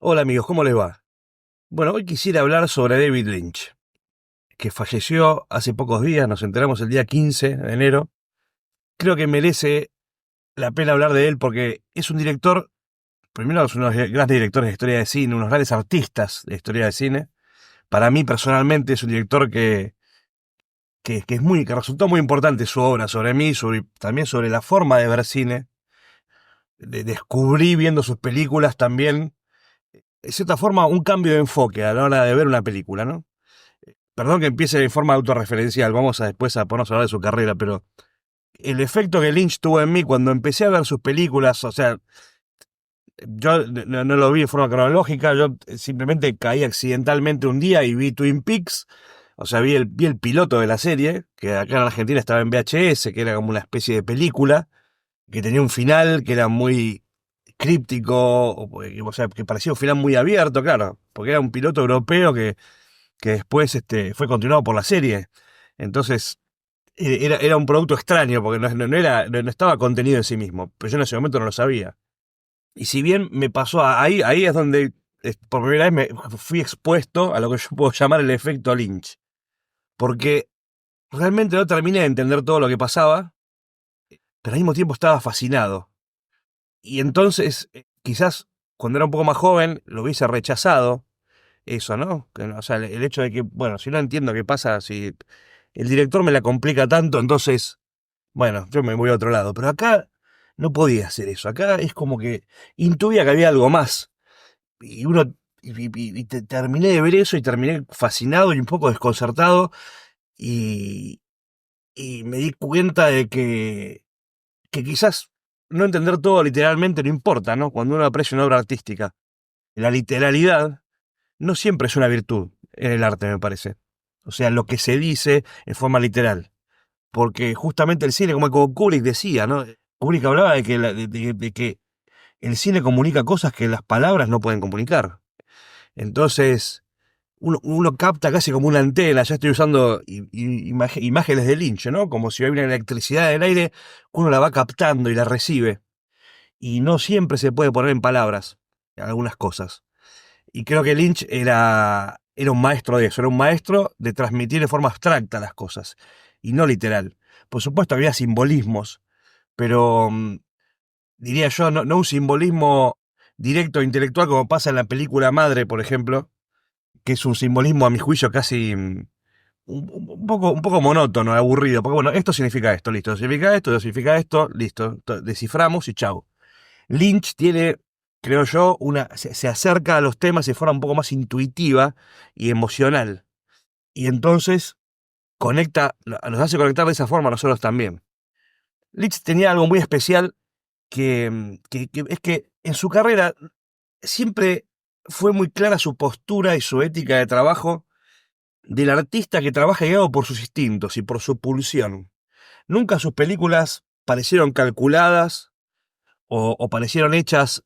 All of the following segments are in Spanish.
Hola amigos, ¿cómo les va? Bueno, hoy quisiera hablar sobre David Lynch, que falleció hace pocos días, nos enteramos el día 15 de enero. Creo que merece la pena hablar de él porque es un director, primero es uno de los grandes directores de historia de cine, unos grandes artistas de historia de cine. Para mí personalmente es un director que resultó muy importante su obra sobre mí, también sobre la forma de ver cine. Descubrí viendo sus películas también, de cierta forma, un cambio de enfoque a la hora de ver una película, ¿no? Perdón que empiece de forma autorreferencial, vamos a después a ponernos a hablar de su carrera, pero el efecto que Lynch tuvo en mí cuando empecé a ver sus películas, o sea, yo no lo vi de forma cronológica, yo simplemente caí accidentalmente un día y vi Twin Peaks, o sea, vi el piloto de la serie, que acá en Argentina estaba en VHS, que era como una especie de película, que tenía un final que era muy críptico, o sea, que parecía un final muy abierto, claro, porque era un piloto europeo que después fue continuado por la serie. Entonces, era un producto extraño, porque no estaba contenido en sí mismo, pero yo en ese momento no lo sabía. Y si bien me pasó ahí es donde por primera vez me fui expuesto a lo que yo puedo llamar el efecto Lynch. Porque realmente no terminé de entender todo lo que pasaba, pero al mismo tiempo estaba fascinado. Y entonces, quizás cuando era un poco más joven, lo hubiese rechazado, eso, ¿no? O sea, el hecho de que, bueno, si no entiendo qué pasa, si el director me la complica tanto, entonces, bueno, yo me voy a otro lado. Pero acá no podía hacer eso. Acá es como que intuía que había algo más. Y uno, terminé de ver eso y terminé fascinado y un poco desconcertado. Y, y me di cuenta de que quizás no entender todo literalmente no importa, ¿no? Cuando uno aprecia una obra artística. La literalidad no siempre es una virtud en el arte, me parece. O sea, lo que se dice en forma literal. Porque justamente el cine, como Kubrick decía, ¿no? Kubrick hablaba de que el cine comunica cosas que las palabras no pueden comunicar. Entonces, uno capta casi como una antena, ya estoy usando imágenes de Lynch, ¿no? Como si hay una electricidad en el aire, uno la va captando y la recibe. Y no siempre se puede poner en palabras algunas cosas. Y creo que Lynch era un maestro de eso, era un maestro de transmitir de forma abstracta las cosas, y no literal. Por supuesto había simbolismos, pero diría yo, no un simbolismo directo e intelectual como pasa en la película Madre, por ejemplo, que es un simbolismo a mi juicio casi un poco monótono, aburrido, porque bueno, esto significa esto esto significa esto, listo, desciframos y chau. Lynch tiene, creo yo, se acerca a los temas de forma un poco más intuitiva y emocional. Y entonces nos hace conectar de esa forma a nosotros también. Lynch tenía algo muy especial que es que en su carrera siempre fue muy clara su postura y su ética de trabajo del artista que trabaja guiado por sus instintos y por su pulsión. Nunca sus películas parecieron calculadas o parecieron hechas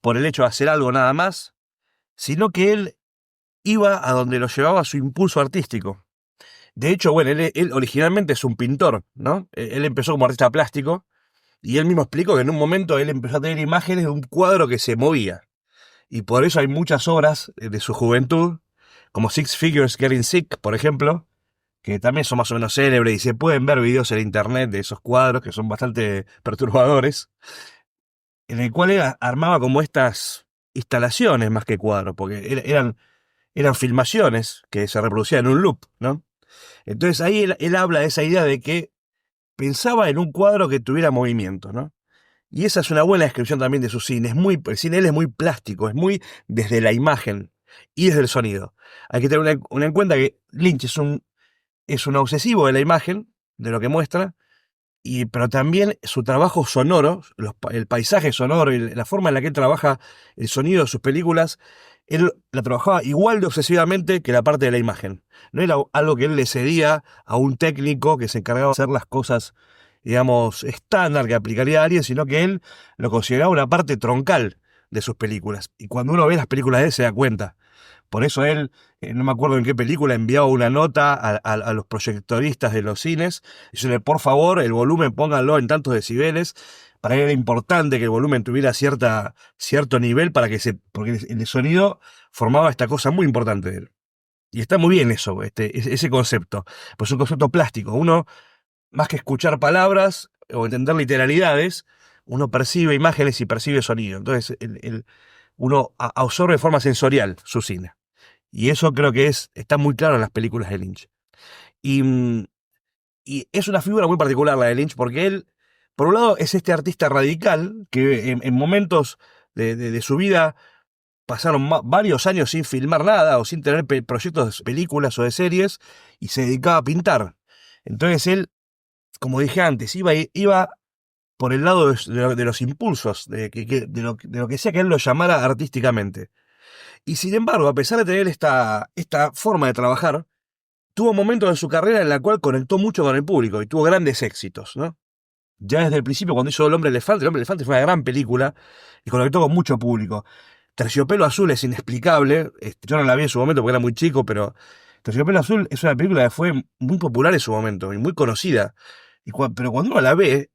por el hecho de hacer algo nada más, sino que él iba a donde lo llevaba su impulso artístico. De hecho, bueno, él originalmente es un pintor, ¿no? Él empezó como artista plástico y él mismo explicó que en un momento él empezó a tener imágenes de un cuadro que se movía. Y por eso hay muchas obras de su juventud, como Six Figures Getting Sick, por ejemplo, que también son más o menos célebres y se pueden ver videos en internet de esos cuadros que son bastante perturbadores, en el cual él armaba como estas instalaciones más que cuadros, porque eran filmaciones que se reproducían en un loop, ¿no? Entonces ahí él habla de esa idea de que pensaba en un cuadro que tuviera movimiento, ¿no? Y esa es una buena descripción también de su cine. El cine de él es muy plástico, es muy desde la imagen y desde el sonido. Hay que tener una en cuenta que Lynch es un obsesivo de la imagen, de lo que muestra, pero también su trabajo sonoro, el paisaje sonoro y la forma en la que él trabaja el sonido de sus películas, él la trabajaba igual de obsesivamente que la parte de la imagen. No era algo que él le cedía a un técnico que se encargaba de hacer las cosas, digamos, estándar que aplicaría a alguien, sino que él lo consideraba una parte troncal de sus películas. Y cuando uno ve las películas de él se da cuenta. Por eso él, no me acuerdo en qué película, enviaba una nota a los proyectoristas de los cines, diciendo, por favor, el volumen pónganlo en tantos decibeles. Para él era importante que el volumen tuviera cierto nivel porque el sonido formaba esta cosa muy importante de él. Y está muy bien eso, ese concepto. Pues es un concepto plástico. Uno, más que escuchar palabras o entender literalidades, uno percibe imágenes y percibe sonido. Entonces, uno absorbe de forma sensorial su cine. Y eso creo que está muy claro en las películas de Lynch. Y, y es una figura muy particular la de Lynch, porque él, por un lado, es este artista radical que en momentos de su vida pasaron varios años sin filmar nada o sin tener proyectos de películas o de series y se dedicaba a pintar. Entonces él, como dije antes, iba por el lado de los impulsos, de lo que sea que él lo llamara artísticamente. Y sin embargo, a pesar de tener esta forma de trabajar, tuvo momentos en su carrera en la cual conectó mucho con el público y tuvo grandes éxitos, ¿no? Ya desde el principio, cuando hizo El Hombre Elefante fue una gran película y conectó con mucho público. Terciopelo Azul es inexplicable, yo no la vi en su momento porque era muy chico, pero Terciopelo Azul es una película que fue muy popular en su momento y muy conocida. Pero cuando uno la ve,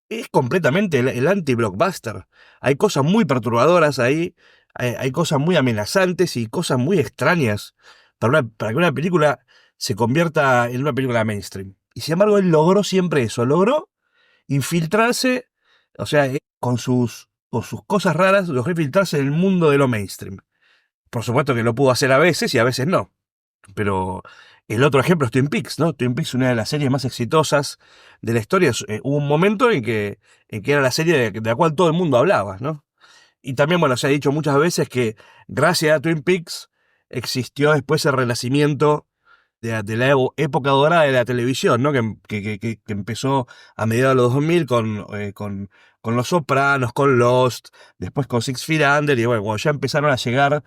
es completamente el anti-blockbuster. Hay cosas muy perturbadoras ahí, hay cosas muy amenazantes y cosas muy extrañas para que una película se convierta en una película mainstream. Y sin embargo, él logró siempre eso, logró infiltrarse, o sea, con sus cosas raras, logró infiltrarse en el mundo de lo mainstream. Por supuesto que lo pudo hacer a veces y a veces no. Pero el otro ejemplo es Twin Peaks, ¿no? Twin Peaks es una de las series más exitosas de la historia. Hubo un momento en que era la serie de la cual todo el mundo hablaba, ¿no? Y también, bueno, se ha dicho muchas veces que gracias a Twin Peaks existió después el renacimiento de la época dorada de la televisión, ¿no? Que empezó a mediados de los 2000 con Los Sopranos, con Lost, después con Six Feet Under, y bueno, cuando ya empezaron a llegar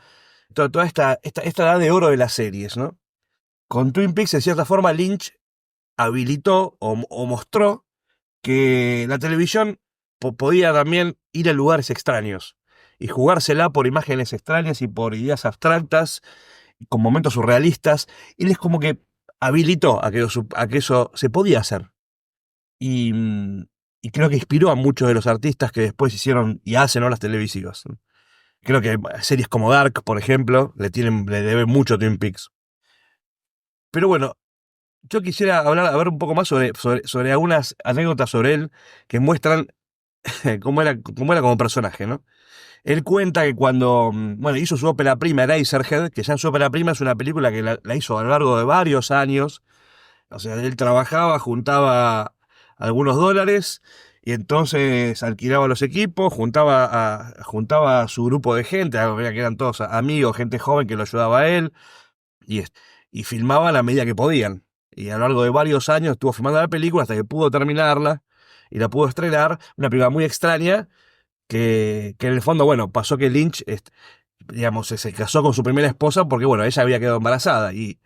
toda esta edad de oro de las series, ¿no? Con Twin Peaks, de cierta forma, Lynch habilitó o mostró que la televisión podía también ir a lugares extraños y jugársela por imágenes extrañas y por ideas abstractas, con momentos surrealistas, y él es como que habilitó a que eso se podía hacer. Y, y creo que inspiró a muchos de los artistas que después hicieron y hacen obras televisivas. Creo que series como Dark, por ejemplo, le deben mucho a Twin Peaks. Pero bueno, yo quisiera hablar un poco más sobre algunas anécdotas sobre él que muestran cómo era como personaje, ¿no? Él cuenta que cuando, bueno, hizo su ópera prima, Eraserhead, que ya su ópera prima es una película que la hizo a lo largo de varios años. O sea, él trabajaba, juntaba algunos dólares y entonces alquilaba los equipos, juntaba a su grupo de gente, que eran todos amigos, gente joven que lo ayudaba a él, y, y filmaba a la medida que podían. Y a lo largo de varios años estuvo filmando la película hasta que pudo terminarla y la pudo estrenar. Una película muy extraña que en el fondo, bueno, pasó que Lynch, digamos, se casó con su primera esposa porque, bueno, ella había quedado embarazada y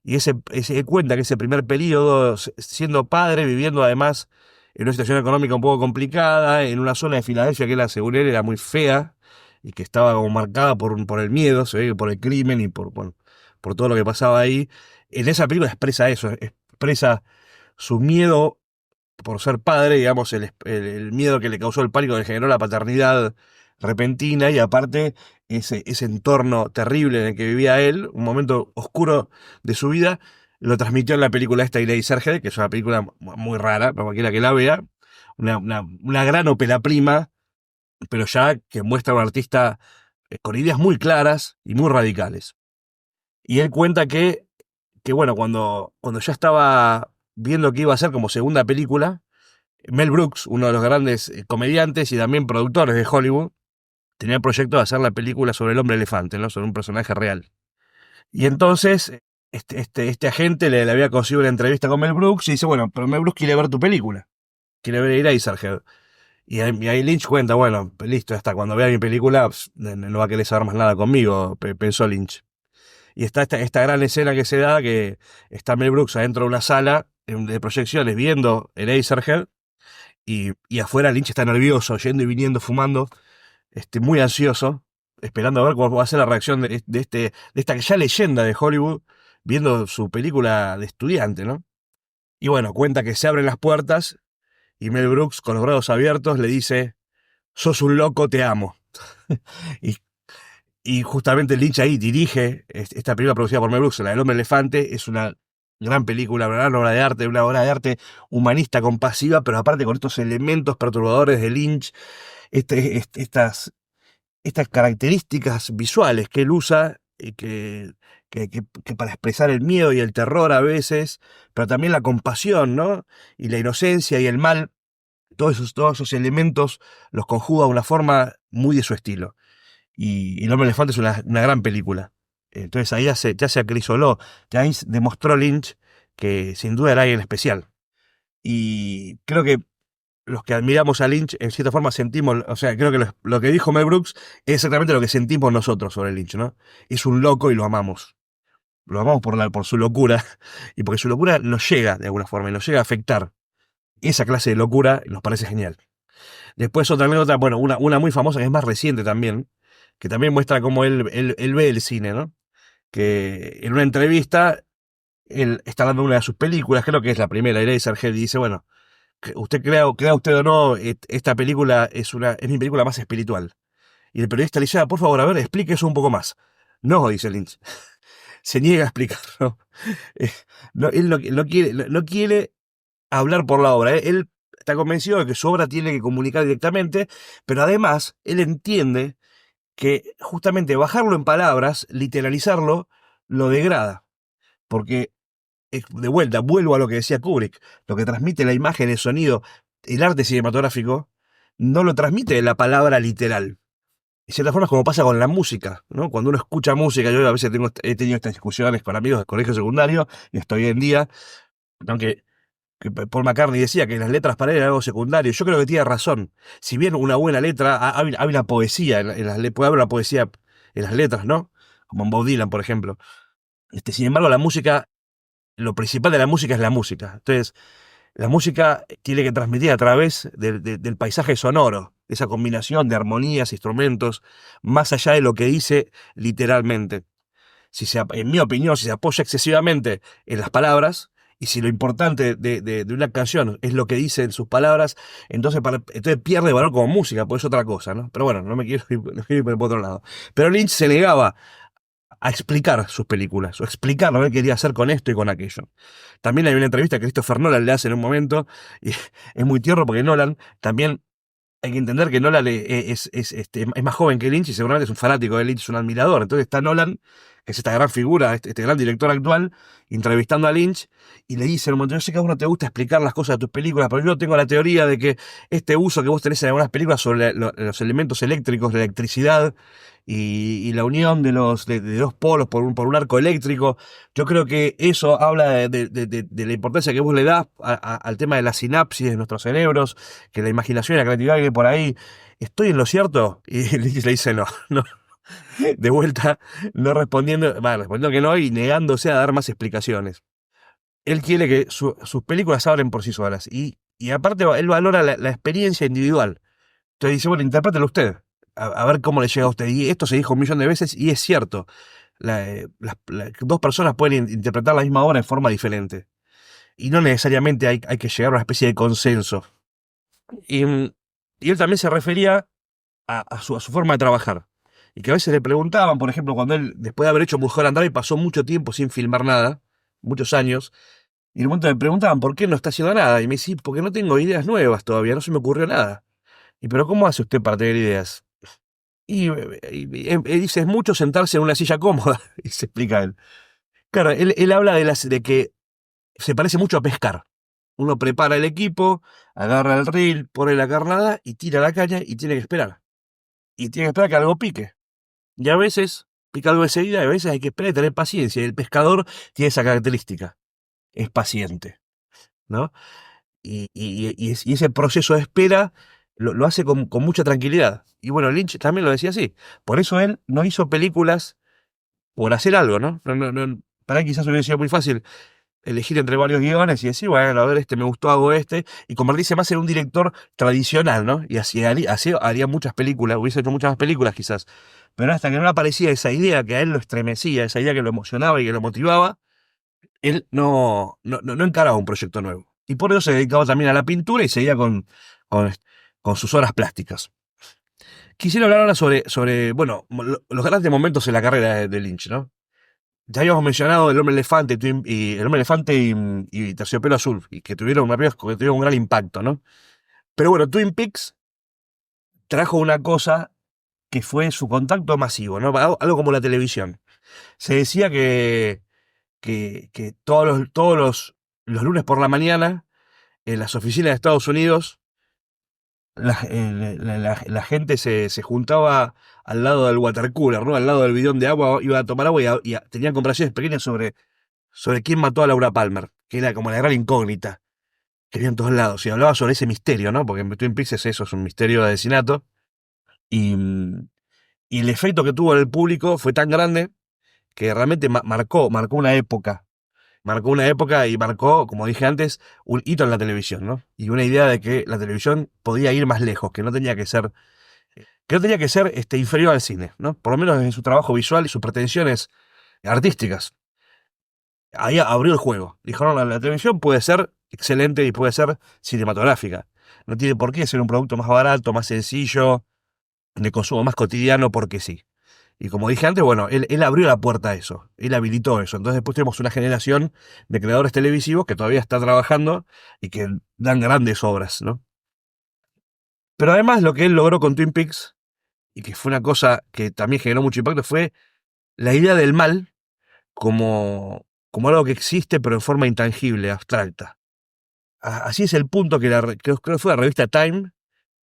él cuenta que ese primer periodo, siendo padre, viviendo además en una situación económica un poco complicada, en una zona de Filadelfia que era, según él, era muy fea y que estaba como marcada por el miedo, se ve que por el crimen y por todo lo que pasaba ahí. En esa película expresa eso, expresa su miedo por ser padre, digamos, el miedo que le causó el pánico que le generó la paternidad repentina y aparte ese entorno terrible en el que vivía él, un momento oscuro de su vida, lo transmitió en la película esta Lady Sergei, que es una película muy rara, para cualquiera que la vea, una gran ópera prima, pero ya que muestra a un artista con ideas muy claras y muy radicales. Y él cuenta que bueno, cuando ya estaba viendo que iba a hacer como segunda película, Mel Brooks, uno de los grandes comediantes y también productores de Hollywood, tenía el proyecto de hacer la película sobre el hombre elefante, ¿no? Sobre un personaje real. Y entonces, este agente le había conseguido una entrevista con Mel Brooks y dice, bueno, pero Mel Brooks quiere ver tu película. Quiere ver Eraserhead. Y ahí Lynch cuenta, bueno, listo, hasta cuando vea mi película, no va a querer saber más nada conmigo, pensó Lynch. Y está esta gran escena que se da, que está Mel Brooks adentro de una sala de proyecciones viendo Eraserhead, y afuera Lynch está nervioso, yendo y viniendo, fumando, muy ansioso. esperando a ver cuál va a ser la reacción de esta ya leyenda de Hollywood, viendo su película de estudiante, ¿no? Y bueno, cuenta que se abren las puertas y Mel Brooks, con los brazos abiertos, le dice: sos un loco, te amo. y, y justamente Lynch ahí dirige esta película producida por Mel Brooks, la del hombre elefante. Es una gran película, una gran obra de arte, una obra de arte humanista, compasiva, pero aparte con estos elementos perturbadores de Lynch, estas características visuales que él usa y que para expresar el miedo y el terror a veces, pero también la compasión, ¿no? Y la inocencia y el mal, todos esos elementos los conjuga de una forma muy de su estilo. Y El hombre elefante es una gran película. Entonces ahí ya se acrisoló, ya ahí demostró Lynch que sin duda era alguien especial. Y creo que los que admiramos a Lynch, en cierta forma sentimos, o sea, creo que lo que dijo Mel Brooks es exactamente lo que sentimos nosotros sobre Lynch, ¿no? Es un loco y lo amamos. Lo amamos por su locura, y porque su locura nos llega de alguna forma, y nos llega a afectar. Esa clase de locura nos parece genial. Después otra anécdota, bueno, una muy famosa que es más reciente también, que también muestra cómo él ve el cine, ¿no? Que en una entrevista, él está hablando de una de sus películas, creo que es la primera, Eraserhead, y dice, bueno, usted crea usted o no, esta película es mi película más espiritual. Y el periodista le dice: por favor, a ver, explique eso un poco más. No, dice Lynch. Se niega a explicarlo. Eh, él no quiere hablar por la obra. Él está convencido de que su obra tiene que comunicar directamente, pero además él entiende que justamente bajarlo en palabras, literalizarlo, lo degrada. Porque, de vuelta, vuelvo a lo que decía Kubrick, lo que transmite la imagen, el sonido, el arte cinematográfico, no lo transmite la palabra literal. De cierta forma es como pasa con la música, ¿no? Cuando uno escucha música, yo a veces he tenido estas discusiones con amigos del colegio secundario, y hasta hoy en día, aunque que Paul McCartney decía que las letras para él eran algo secundario. Yo creo que tiene razón. Si bien una buena letra, hay una poesía, puede haber una poesía en las letras, ¿no? Como en Bob Dylan, por ejemplo. Sin embargo, la música, lo principal de la música es la música. Entonces, la música tiene que transmitir a través del paisaje sonoro, esa combinación de armonías, instrumentos, más allá de lo que dice literalmente. En mi opinión, si se apoya excesivamente en las palabras, y si lo importante de una canción es lo que dice en sus palabras, entonces pierde valor como música, pues es otra cosa, ¿no? Pero bueno, no me quiero ir por otro lado. Pero Lynch se negaba a explicar sus películas, o explicar lo que él quería hacer con esto y con aquello. También hay una entrevista que Christopher Nolan le hace en un momento, y es muy tierno porque Nolan también, hay que entender que Nolan es más joven que Lynch y seguramente es un fanático de Lynch, es un admirador. Entonces está Nolan, que es esta gran figura, este gran director actual, entrevistando a Lynch, y le dice en un momento: yo sé que a vos no te gusta explicar las cosas de tus películas, pero yo tengo la teoría de que este uso que vos tenés en algunas películas sobre los elementos eléctricos, la electricidad y la unión de dos polos por un arco eléctrico, yo creo que eso habla de la importancia que vos le das al tema de la sinapsis de nuestros cerebros, que la imaginación y la creatividad viene por ahí. ¿Estoy en lo cierto? Y le dice: no, no. De vuelta, no respondiendo, respondiendo que no y negándose a dar más explicaciones. Él quiere que sus películas hablen por sí solas, y aparte él valora la experiencia individual. Entonces dice: bueno, interprételo usted, a ver cómo le llega a usted. Y esto se dijo un millón de veces y es cierto. Las dos personas pueden interpretar la misma obra en forma diferente. Y no necesariamente hay que llegar a una especie de consenso. Y él también se refería a su forma de trabajar. Y que a veces le preguntaban, por ejemplo, cuando él, después de haber hecho Mulholland Drive, pasó mucho tiempo sin filmar nada, muchos años, y en un momento me preguntaban por qué no está haciendo nada. Y me decía: porque no tengo ideas nuevas todavía, no se me ocurrió nada. ¿Y pero cómo hace usted para tener ideas? Y dice: es mucho sentarse en una silla cómoda, y se explica él. Claro, él habla de que se parece mucho a pescar. Uno prepara el equipo, agarra el reel, pone la carnada y tira la caña y tiene que esperar. Y tiene que esperar que algo pique. Y a veces pica algo enseguida, y a veces hay que esperar y tener paciencia. Y el pescador tiene esa característica, es paciente, ¿no? Y ese proceso de espera lo hace con mucha tranquilidad. Y bueno, Lynch también lo decía así. Por eso él no hizo películas por hacer algo, ¿no? Para él quizás hubiera sido muy fácil elegir entre varios guiones y decir: bueno, a ver, este me gustó, hago este, y convertirse más en un director tradicional, ¿no? Y así haría muchas películas, hubiese hecho muchas más películas quizás. pero hasta que no aparecía esa idea que a él lo estremecía, esa idea que lo emocionaba y que lo motivaba, él no encaraba un proyecto nuevo. Y por eso se dedicaba también a la pintura y seguía con, con sus obras plásticas. Quisiera hablar ahora sobre bueno, los grandes momentos en la carrera de Lynch, ¿no? Ya habíamos mencionado El Hombre Elefante y El Hombre Elefante y Terciopelo Azul, y que tuvieron, que tuvieron un gran impacto, ¿no? Pero bueno, Twin Peaks trajo una cosa que fue su contacto masivo, ¿no? Algo como la televisión. Se decía que los lunes por la mañana, en las oficinas de Estados Unidos, la gente se juntaba al lado del water cooler, ¿no? Al lado del bidón de agua, iba a tomar agua y tenían conversaciones pequeñas sobre quién mató a Laura Palmer, que era como la gran incógnita que había en todos lados. Y hablaba sobre ese misterio, ¿no? Porque en Twin Peaks es eso, es un misterio de asesinato. Y, y el efecto que tuvo en el público fue tan grande que realmente marcó una época. Marcó una época y marcó, como dije antes, un hito en la televisión, ¿no? Y una idea de que la televisión podía ir más lejos, que no tenía que ser inferior al cine, ¿no? Por lo menos en su trabajo visual y sus pretensiones artísticas. Ahí abrió el juego. Dijeron, la televisión puede ser excelente y puede ser cinematográfica. No tiene por qué ser un producto más barato, más sencillo, de consumo más cotidiano, porque sí. Y como dije antes, bueno, él abrió la puerta a eso, él habilitó eso. Entonces después tenemos una generación de creadores televisivos que todavía está trabajando y que dan grandes obras, ¿no? Pero además lo que él logró con Twin Peaks, y que fue una cosa que también generó mucho impacto, fue la idea del mal como algo que existe pero en forma intangible, abstracta. Así es el punto que creo que fue la revista Time,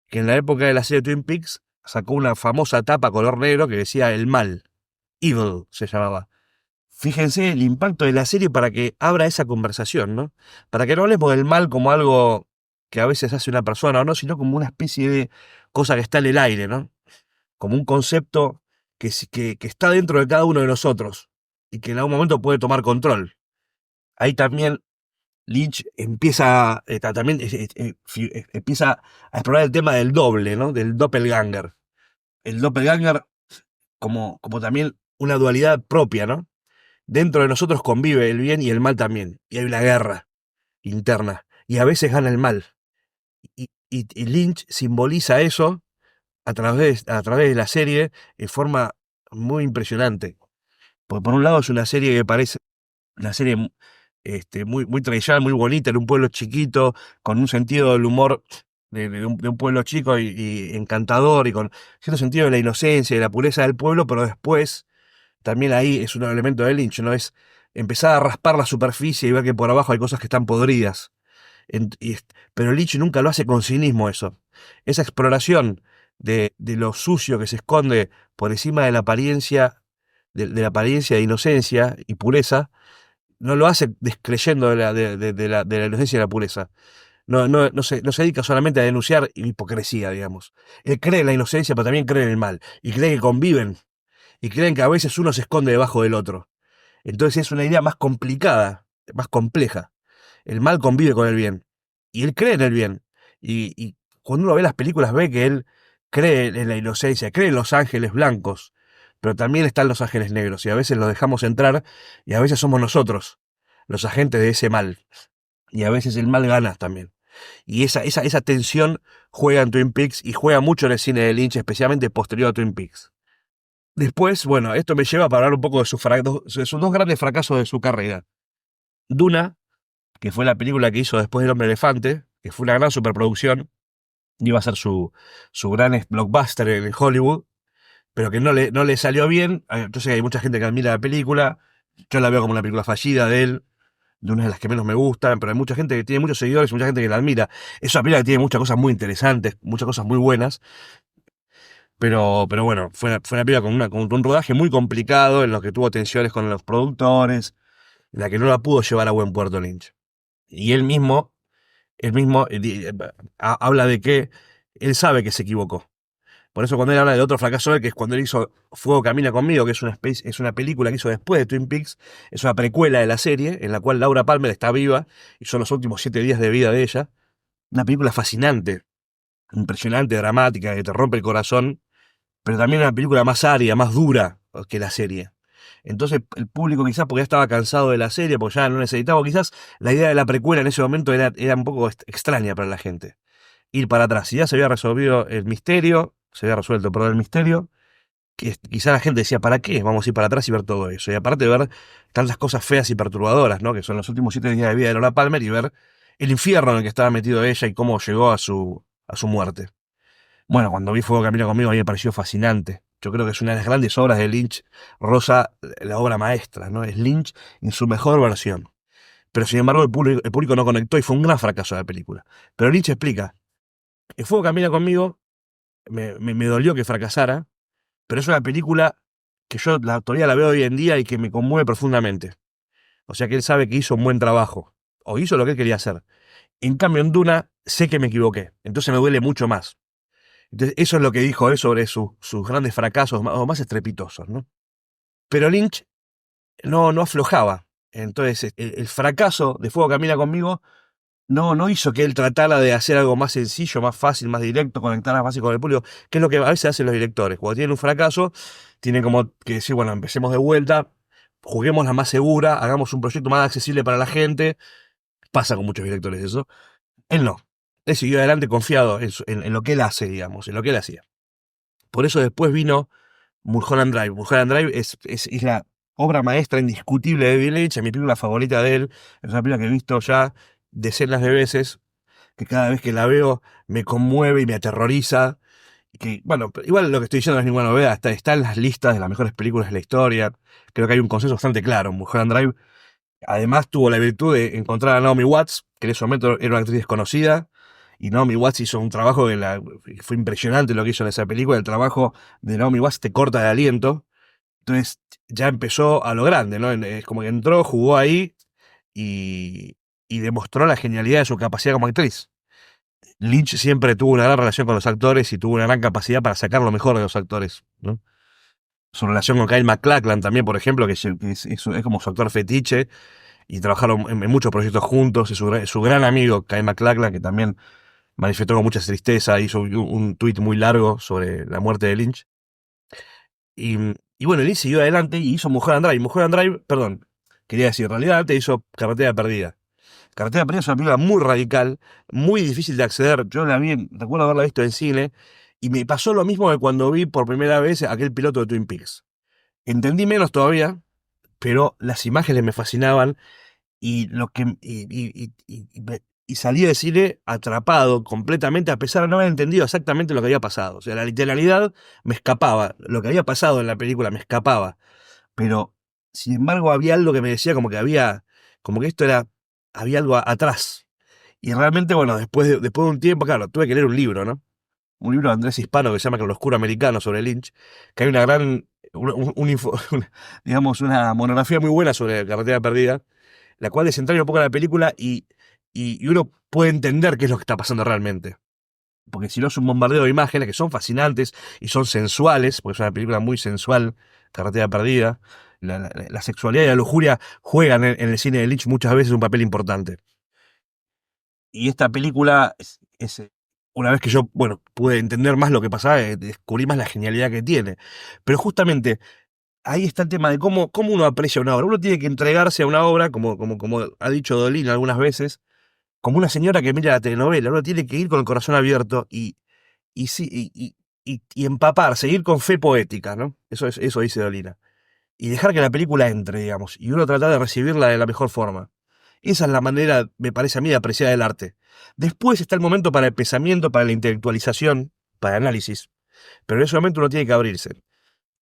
que en la época de la serie Twin Peaks sacó una famosa tapa color negro que decía el mal, Evil se llamaba. Fíjense el impacto de la serie para que abra esa conversación, ¿no? Para que no hablemos del mal como algo que a veces hace una persona o no, sino como una especie de cosa que está en el aire, ¿no? Como un concepto que está dentro de cada uno de nosotros y que en algún momento puede tomar control. Ahí también Lynch empieza, también, empieza a explorar el tema del doble, ¿no? Del doppelganger. El doppelganger como también una dualidad propia, ¿no? Dentro de nosotros convive el bien y el mal también. Y hay una guerra interna. Y a veces gana el mal. Y Lynch simboliza eso a través de la serie en forma muy impresionante. Porque por un lado es una serie que parece una serie muy tradicional, muy bonita, en un pueblo chiquito, con un sentido del humor de un pueblo chico y encantador, y con cierto sentido de la inocencia y de la pureza del pueblo, pero después también ahí es un elemento de Lynch, ¿no? Es empezar a raspar la superficie y ver que por abajo hay cosas que están podridas. Pero Lynch nunca lo hace con cinismo eso. Esa exploración de lo sucio que se esconde por encima de la apariencia, de la apariencia de inocencia y pureza, no lo hace descreyendo de la inocencia y la pureza. No se dedica solamente a denunciar hipocresía, digamos. Él cree en la inocencia, pero también cree en el mal. Y cree que conviven. Y creen que a veces uno se esconde debajo del otro. Entonces es una idea más complicada, más compleja. El mal convive con el bien. Y él cree en el bien. Y cuando uno ve las películas ve que él cree en la inocencia, cree en los ángeles blancos, pero también están los ángeles negros. Y a veces los dejamos entrar y a veces somos nosotros los agentes de ese mal. Y a veces el mal gana también. Y esa tensión juega en Twin Peaks y juega mucho en el cine de Lynch, especialmente posterior a Twin Peaks. Después, bueno, esto me lleva para hablar un poco de sus dos grandes fracasos de su carrera. Duna, que fue la película que hizo después del Hombre Elefante, que fue una gran superproducción, iba a ser su gran blockbuster en Hollywood, pero que no le salió bien. Yo sé que hay mucha gente que admira la película, yo la veo como una película fallida de él, de una de las que menos me gustan, pero hay mucha gente que tiene muchos seguidores, mucha gente que la admira. Es una película que tiene muchas cosas muy interesantes, muchas cosas muy buenas, pero bueno, fue una película con un rodaje muy complicado, en lo que tuvo tensiones con los productores, en la que no la pudo llevar a buen puerto Lynch. Y él mismo habla de que él sabe que se equivocó. Por eso cuando él habla de otro fracaso de él, que es cuando él hizo Fuego Camina Conmigo, que es una película que hizo después de Twin Peaks, es una precuela de la serie, en la cual Laura Palmer está viva, y son los últimos 7 días de vida de ella. Una película fascinante, impresionante, dramática, que te rompe el corazón, pero también una película más árida, más dura que la serie. Entonces el público quizás porque ya estaba cansado de la serie, porque ya no necesitaba, o quizás la idea de la precuela en ese momento era un poco extraña para la gente. Ir para atrás, si ya se había resolvido el misterio, se había resuelto, perdón, el misterio, que quizá la gente decía, ¿para qué? Vamos a ir para atrás y ver todo eso. Y aparte de ver tantas cosas feas y perturbadoras, ¿no? Que son los últimos 7 días de vida de Lola Palmer y ver el infierno en el que estaba metido ella y cómo llegó a su muerte. Bueno, cuando vi Fuego Camina Conmigo a mí me pareció fascinante. Yo creo que es una de las grandes obras de Lynch, Rosa, la obra maestra, ¿no? Es Lynch en su mejor versión. Pero sin embargo el público no conectó y fue un gran fracaso la película. Pero Lynch explica, el Fuego Camina Conmigo me dolió que fracasara, pero es una película que yo todavía la veo hoy en día y que me conmueve profundamente. O sea que él sabe que hizo un buen trabajo, o hizo lo que él quería hacer. En cambio, en Duna sé que me equivoqué, entonces me duele mucho más. Entonces, eso es lo que dijo él sobre sus grandes fracasos o más estrepitosos, ¿no? Pero Lynch no aflojaba. Entonces, el fracaso de Fuego Camina Conmigo no hizo que él tratara de hacer algo más sencillo, más fácil, más directo, conectar más fácil con el público, que es lo que a veces hacen los directores. Cuando tienen un fracaso, tienen como que decir, bueno, empecemos de vuelta, juguemos la más segura, hagamos un proyecto más accesible para la gente. Pasa con muchos directores eso. Él no. Él siguió adelante confiado en lo que él hace, digamos, en lo que él hacía. Por eso después vino Mulholland Drive. Mulholland Drive es la obra maestra indiscutible de David Lynch, es mi película favorita de él. Es una película que he visto ya decenas de veces, que cada vez que la veo me conmueve y me aterroriza. Y que, bueno, igual lo que estoy diciendo no es ninguna novedad, está en las listas de las mejores películas de la historia. Creo que hay un consenso bastante claro. Mulholland Drive, además, tuvo la virtud de encontrar a Naomi Watts, que en ese momento era una actriz desconocida. Y Naomi Watts hizo un trabajo fue impresionante lo que hizo en esa película. El trabajo de Naomi Watts te corta de aliento. Entonces ya empezó a lo grande, ¿no? Es como que entró, jugó ahí y demostró la genialidad de su capacidad como actriz. Lynch siempre tuvo una gran relación con los actores y tuvo una gran capacidad para sacar lo mejor de los actores, ¿no? Su relación con Kyle MacLachlan también, por ejemplo, que es como su actor fetiche, y trabajaron en muchos proyectos juntos, y su gran amigo Kyle MacLachlan, que también manifestó con mucha tristeza, hizo un tuit muy largo sobre la muerte de Lynch. Y bueno, Lynch siguió adelante y hizo Mulholland Drive. Mulholland Drive, perdón, quería decir, en realidad antes hizo Carretera Perdida. Carretera Perdida es una película muy radical, muy difícil de acceder. Yo recuerdo haberla visto en cine, y me pasó lo mismo que cuando vi por primera vez aquel piloto de Twin Peaks. Entendí menos todavía, pero las imágenes me fascinaban y lo que y salí de cine atrapado completamente, a pesar de no haber entendido exactamente lo que había pasado. O sea, la literalidad me escapaba, lo que había pasado en la película me escapaba, pero sin embargo había algo que me decía como que esto había algo atrás. Y realmente, bueno, después de un tiempo, claro, tuve que leer un libro, ¿no? Un libro de Andrés Hispano que se llama Claroscuro Americano sobre Lynch, que hay una gran, digamos, una monografía muy buena sobre Carretera Perdida, la cual desentraña un poco la película y uno puede entender qué es lo que está pasando realmente. Porque si no es un bombardeo de imágenes que son fascinantes y son sensuales, porque es una película muy sensual, Carretera Perdida. La sexualidad y la lujuria juegan en el cine de Lynch muchas veces un papel importante. Y esta película una vez que yo, bueno, pude entender más lo que pasaba, descubrí más la genialidad que tiene. Pero justamente ahí está el tema de cómo uno aprecia una obra. Uno tiene que entregarse a una obra, como ha dicho Dolina algunas veces, como una señora que mira la telenovela. Uno tiene que ir con el corazón abierto y, sí, y empaparse, ir con fe poética, ¿no? Eso dice Dolina. Y dejar que la película entre, digamos, y uno tratar de recibirla de la mejor forma. Esa es la manera, me parece a mí, de apreciar el arte. Después está el momento para el pensamiento, para la intelectualización, para el análisis. Pero en ese momento uno tiene que abrirse.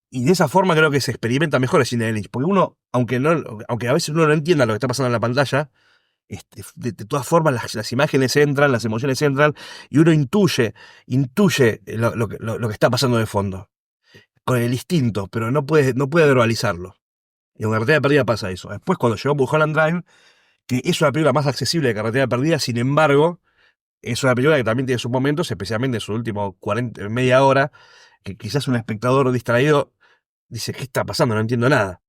Y de esa forma creo que se experimenta mejor el cine de Lynch. Porque uno, aunque a veces uno no entienda lo que está pasando en la pantalla, de todas formas las imágenes entran, las emociones entran, y uno intuye lo que está pasando de fondo. Con el instinto, pero no puede verbalizarlo. Y en Carretera Perdida pasa eso. Después, cuando llegó Mulholland Drive, que es una película más accesible de Carretera Perdida, sin embargo, es una película que también tiene sus momentos, especialmente en su último media hora, que quizás un espectador distraído dice, ¿qué está pasando? No entiendo nada.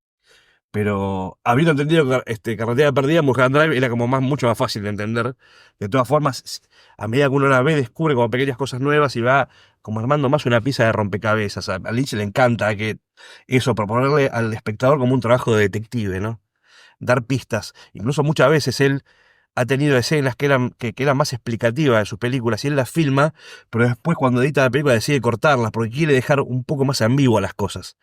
Pero habiendo entendido Carretera Perdida, Mulholland Drive era como mucho más fácil de entender. De todas formas, a medida que uno la ve, descubre como pequeñas cosas nuevas y va como armando más una pieza de rompecabezas. A Lynch le encanta proponerle al espectador como un trabajo de detective, ¿no? Dar pistas. Incluso muchas veces él ha tenido escenas que eran más explicativas de sus películas y él las filma, pero después cuando edita la película decide cortarlas porque quiere dejar un poco más ambiguas las cosas.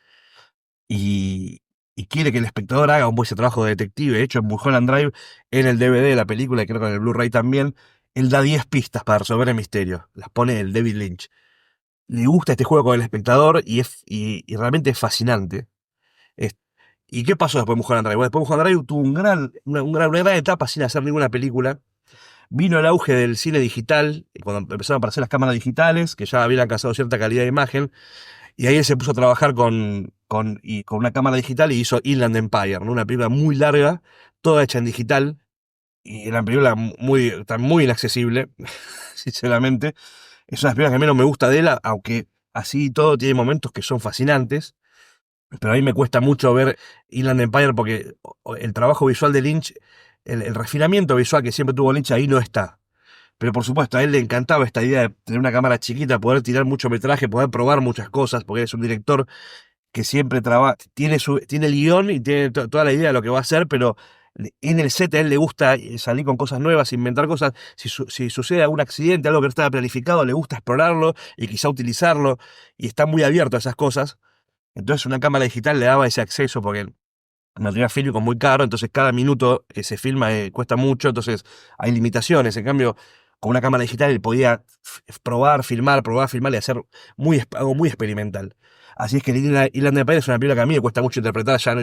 Y, y quiere que el espectador haga un buen trabajo de detective. De hecho, en Mulholland Drive, en el DVD de la película, y creo que en el Blu-ray también, él da 10 pistas para resolver el misterio. Las pone el David Lynch. Le gusta este juego con el espectador y realmente es fascinante. Es- ¿Y qué pasó después de Mulholland Drive? Bueno, después de Mulholland Drive tuvo una gran etapa sin hacer ninguna película. Vino el auge del cine digital, cuando empezaron a aparecer las cámaras digitales, que ya habían alcanzado cierta calidad de imagen. Y ahí él se puso a trabajar con una cámara digital y hizo Inland Empire, ¿no? Una película muy larga, toda hecha en digital. Y era una película muy inaccesible, sinceramente. Es una película que menos me gusta de él, aunque así y todo tiene momentos que son fascinantes. Pero a mí me cuesta mucho ver Inland Empire porque el trabajo visual de Lynch, el refinamiento visual que siempre tuvo Lynch ahí no está. Pero por supuesto, a él le encantaba esta idea de tener una cámara chiquita, poder tirar mucho metraje, poder probar muchas cosas, porque es un director que siempre trabaja, tiene el guión y tiene toda la idea de lo que va a hacer, pero en el set a él le gusta salir con cosas nuevas, inventar cosas. Si sucede algún accidente, algo que no estaba planificado, le gusta explorarlo y quizá utilizarlo, y está muy abierto a esas cosas. Entonces una cámara digital le daba ese acceso, porque el material fílmico es muy caro, entonces cada minuto que se filma cuesta mucho, entonces hay limitaciones. En cambio, con una cámara digital él podía probar, filmar y hacer algo muy experimental. Así es que Inland Empire es una película que a mí me cuesta mucho interpretar, ya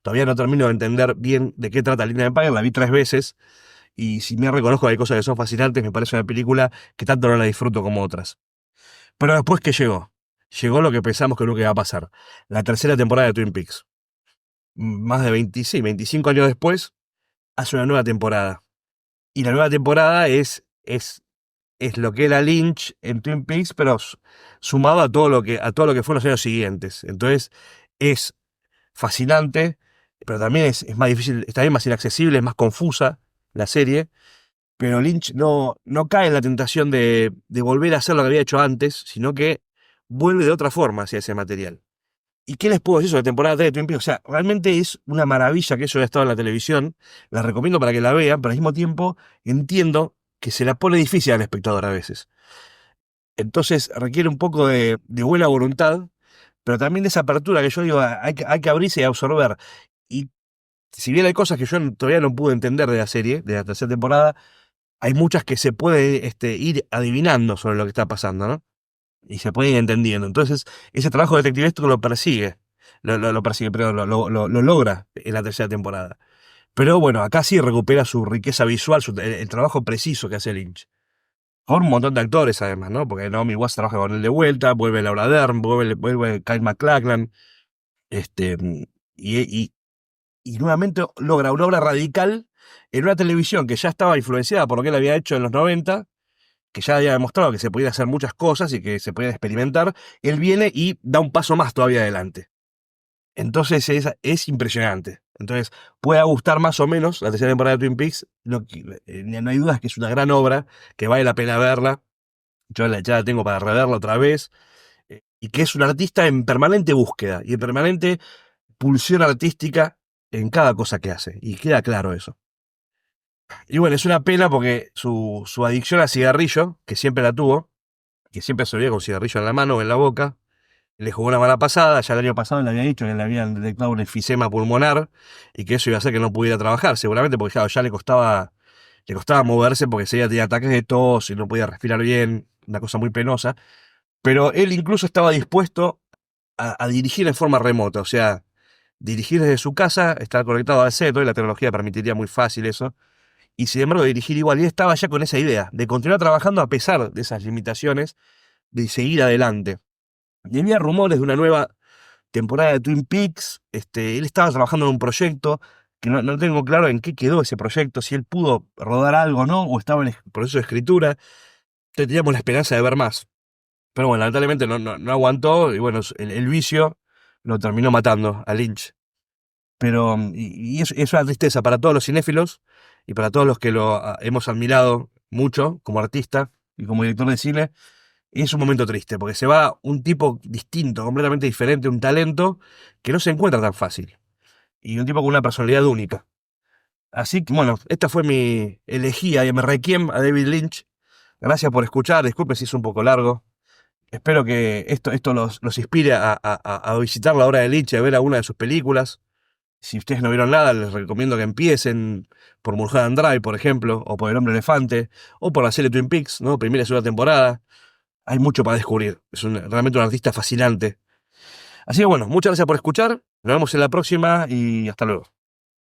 todavía no termino de entender bien de qué trata Inland Empire, la vi 3 veces y si me reconozco que hay cosas que son fascinantes, me parece una película que tanto no la disfruto como otras. Pero después que llegó lo que pensamos que nunca iba a pasar, la tercera temporada de Twin Peaks. Más de 20, sí, 25 años después, hace una nueva temporada. Y la nueva temporada es lo que era Lynch en Twin Peaks, pero sumado a todo lo que fue en los años siguientes. Entonces, es fascinante, pero también es más difícil, es también más inaccesible, es más confusa la serie. Pero Lynch no cae en la tentación de volver a hacer lo que había hecho antes, sino que vuelve de otra forma hacia ese material. ¿Y qué les puedo decir sobre la temporada 3 de Twin Peaks? O sea, realmente es una maravilla que eso haya estado en la televisión. La recomiendo para que la vean, pero al mismo tiempo entiendo que se la pone difícil al espectador a veces. Entonces requiere un poco de buena voluntad, pero también de esa apertura que yo digo, hay que abrirse y absorber. Y si bien hay cosas que yo todavía no pude entender de la serie, de la tercera temporada, hay muchas que se puede ir adivinando sobre lo que está pasando, ¿no? Y se puede ir entendiendo. Entonces, ese trabajo detectivesco lo persigue. Lo persigue, pero lo logra en la tercera temporada. Pero bueno, acá sí recupera su riqueza visual, el trabajo preciso que hace Lynch. Con un montón de actores además, ¿no? Porque Naomi Watts trabaja con él de vuelta, vuelve Laura Dern, vuelve Kyle MacLachlan, este, y, y, y nuevamente logra una obra radical en una televisión que ya estaba influenciada por lo que él había hecho en los 90, que ya había demostrado que se podía hacer muchas cosas y que se podía experimentar. Él viene y da un paso más todavía adelante. Entonces es impresionante. Entonces, puede gustar más o menos la tercera temporada de Twin Peaks. No hay dudas que es una gran obra, que vale la pena verla. Yo ya la tengo para reverla otra vez. Y que es un artista en permanente búsqueda y en permanente pulsión artística en cada cosa que hace. Y queda claro eso. Y bueno, es una pena porque su adicción al cigarrillo, que siempre la tuvo, que siempre se veía con cigarrillo en la mano o en la boca, le jugó una mala pasada. Ya el año pasado le había dicho que le habían detectado un enfisema pulmonar y que eso iba a hacer que no pudiera trabajar, seguramente porque claro, ya le costaba moverse porque seguía tenía ataques de tos y no podía respirar bien, una cosa muy penosa. Pero él incluso estaba dispuesto a dirigir en forma remota, o sea, dirigir desde su casa, estar conectado al set, hoy la tecnología permitiría muy fácil eso, y sin embargo dirigir igual. Y él estaba ya con esa idea de continuar trabajando a pesar de esas limitaciones, de seguir adelante. Y había rumores de una nueva temporada de Twin Peaks. Él estaba trabajando en un proyecto que no tengo claro en qué quedó ese proyecto, si él pudo rodar algo o no, o estaba en proceso de escritura. Entonces teníamos la esperanza de ver más. Pero bueno, lamentablemente no aguantó y bueno, el vicio lo terminó matando a Lynch. Pero, y es una tristeza para todos los cinéfilos y para todos los que lo hemos admirado mucho como artista y como director de cine. Es un momento triste, porque se va un tipo distinto, completamente diferente, un talento que no se encuentra tan fácil. Y un tipo con una personalidad única. Así que, bueno, esta fue mi elegía y mi requiem a David Lynch. Gracias por escuchar, disculpe si es un poco largo. Espero que esto los inspire a visitar la obra de Lynch y a ver alguna de sus películas. Si ustedes no vieron nada, les recomiendo que empiecen por Mulholland Drive, por ejemplo, o por El Hombre Elefante, o por la serie Twin Peaks, ¿no? Primera y segunda temporada. Hay mucho para descubrir. Es realmente un artista fascinante. Así que bueno, muchas gracias por escuchar. Nos vemos en la próxima y hasta luego.